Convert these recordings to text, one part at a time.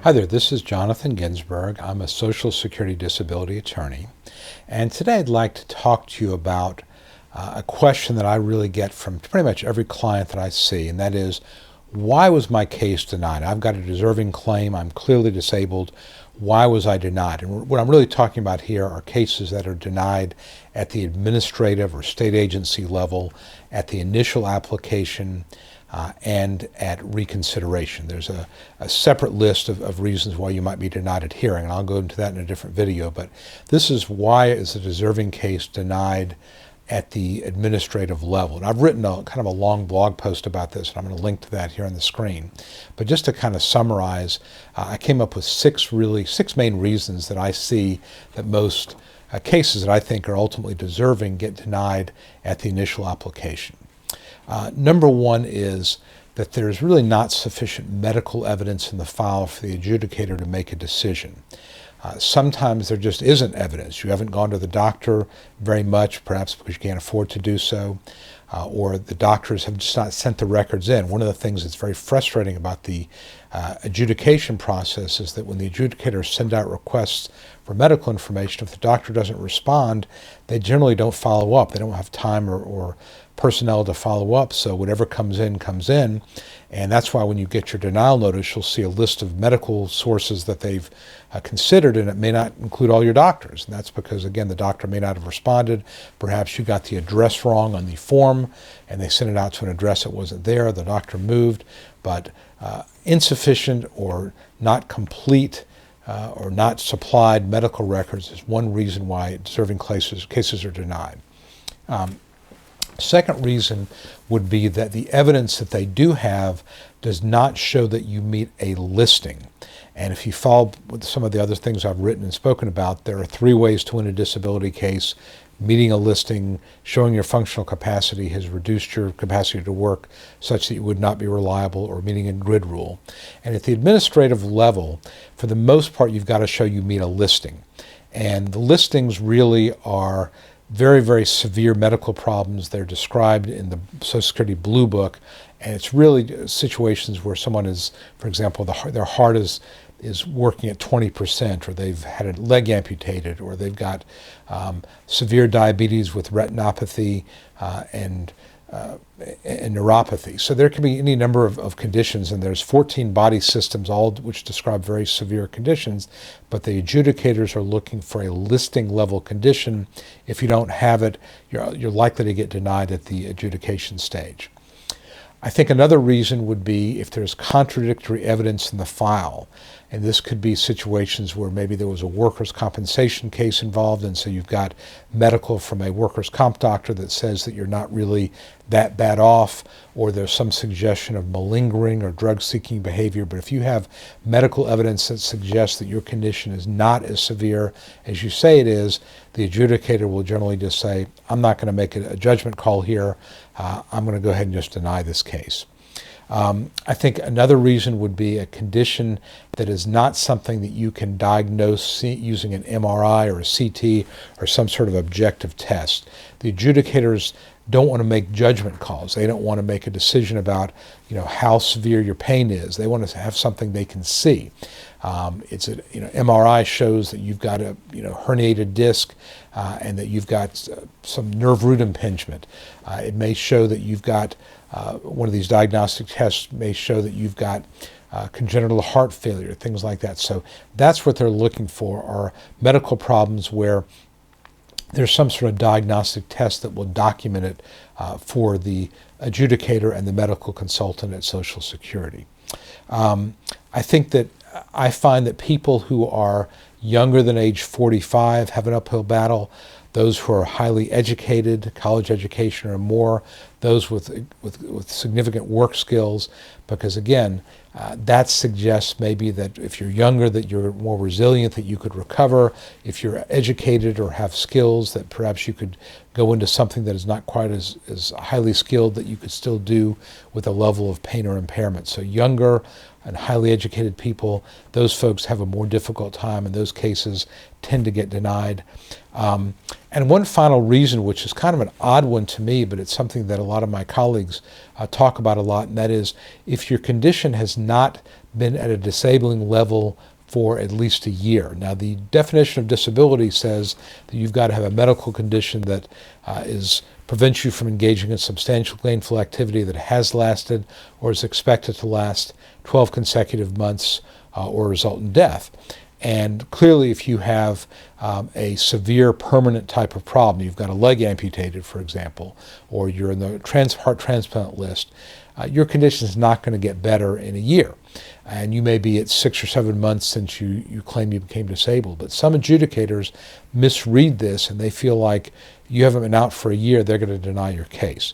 Hi there, this is Jonathan Ginsberg. I'm a Social Security disability attorney, and today I'd like to talk to you about a question that I really get from pretty much every client that I see, and that is, why was my case denied? I've got a deserving claim, I'm clearly disabled, why was I denied? And what I'm really talking about here are cases that are denied at the administrative or state agency level, at the initial application, and at reconsideration. There's a separate list of reasons why you might be denied at hearing, and I'll go into that in a different video, but this is why is a deserving case denied at the administrative level. And I've written a kind of a long blog post about this, and I'm going to link to that here on the screen. But just to kind of summarize, I came up with six main reasons that I see that most cases that I think are ultimately deserving get denied at the initial application. Number one is that there's really not sufficient medical evidence in the file for the adjudicator to make a decision. Sometimes there just isn't evidence. You haven't gone to the doctor very much, perhaps because you can't afford to do so, or the doctors have just not sent the records in. One of the things that's very frustrating about the adjudication process is that when the adjudicators send out requests for medical information, if the doctor doesn't respond, they generally don't follow up. They don't have time or personnel to follow up, so whatever comes in, and that's why when you get your denial notice, you'll see a list of medical sources that they've considered, and it may not include all your doctors, and that's because, again, the doctor may not have responded. Perhaps you got the address wrong on the form, and they sent it out to an address that wasn't there, the doctor moved, but insufficient or not complete or not supplied medical records is one reason why deserving cases are denied. Second reason would be that the evidence that they do have does not show that you meet a listing. And if you follow with some of the other things I've written and spoken about, there are 3 ways to win a disability case. Meeting a listing, showing your functional capacity has reduced your capacity to work such that you would not be reliable, or meeting a grid rule. And at the administrative level, for the most part, you've got to show you meet a listing. And the listings really are very, very severe medical problems. They're described in the Social Security Blue Book, and it's really situations where someone is, for example, their heart is working at 20%, or they've had a leg amputated, or they've got severe diabetes with retinopathy and neuropathy. So there can be any number of conditions, and there's 14 body systems, all which describe very severe conditions, but the adjudicators are looking for a listing level condition. If you don't have it, you're likely to get denied at the adjudication stage. I think another reason would be if there's contradictory evidence in the file. And this could be situations where maybe there was a workers' compensation case involved, and so you've got medical from a workers' comp doctor that says that you're not really that bad off, or there's some suggestion of malingering or drug-seeking behavior. But if you have medical evidence that suggests that your condition is not as severe as you say it is, the adjudicator will generally just say, I'm not going to make a judgment call here. I'm going to go ahead and just deny this case. I think another reason would be a condition that is not something that you can diagnose using an MRI or a CT or some sort of objective test. The adjudicators don't want to make judgment calls. They don't want to make a decision about, how severe your pain is. They want to have something they can see. MRI shows that you've got a herniated disc and that you've got some nerve root impingement. It may show that you've got one of these diagnostic tests may show that you've got congenital heart failure, things like that. So that's what they're looking for, are medical problems where there's some sort of diagnostic test that will document it for the adjudicator and the medical consultant at Social Security. I find that people who are younger than age 45 have an uphill battle. Those who are highly educated, college education or more, those with significant work skills, because again, that suggests maybe that if you're younger, that you're more resilient, that you could recover. If you're educated or have skills, that perhaps you could go into something that is not quite as highly skilled, that you could still do with a level of pain or impairment. So younger and highly educated people, those folks have a more difficult time, and those cases tend to get denied. And one final reason, which is kind of an odd one to me, but it's something that a lot of my colleagues talk about a lot, and that is if your condition has not been at a disabling level for at least a year. Now, the definition of disability says that you've got to have a medical condition that prevents you from engaging in substantial gainful activity that has lasted or is expected to last 12 consecutive months or result in death. And clearly, if you have a severe permanent type of problem, you've got a leg amputated, for example, or you're in the heart transplant list, your condition is not going to get better in a year. And you may be at 6 or 7 months since you claim you became disabled. But some adjudicators misread this, and they feel like you haven't been out for a year, they're going to deny your case.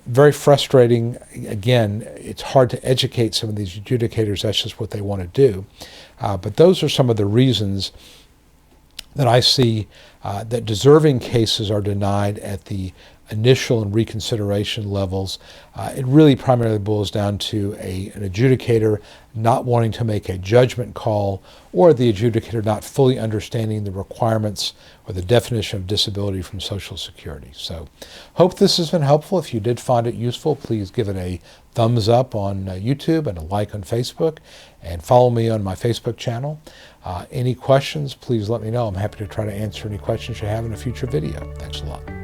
Very frustrating. Again, it's hard to educate some of these adjudicators. That's just what they want to do. But those are some of the reasons that I see that deserving cases are denied at the initial and reconsideration levels. It really primarily boils down to an adjudicator not wanting to make a judgment call, or the adjudicator not fully understanding the requirements or the definition of disability from Social Security. So hope this has been helpful. If you did find it useful, please give it a thumbs up on YouTube and a like on Facebook, and follow me on my Facebook channel. Any questions, please let me know. I'm happy to try to answer any questions you have in a future video. Thanks a lot.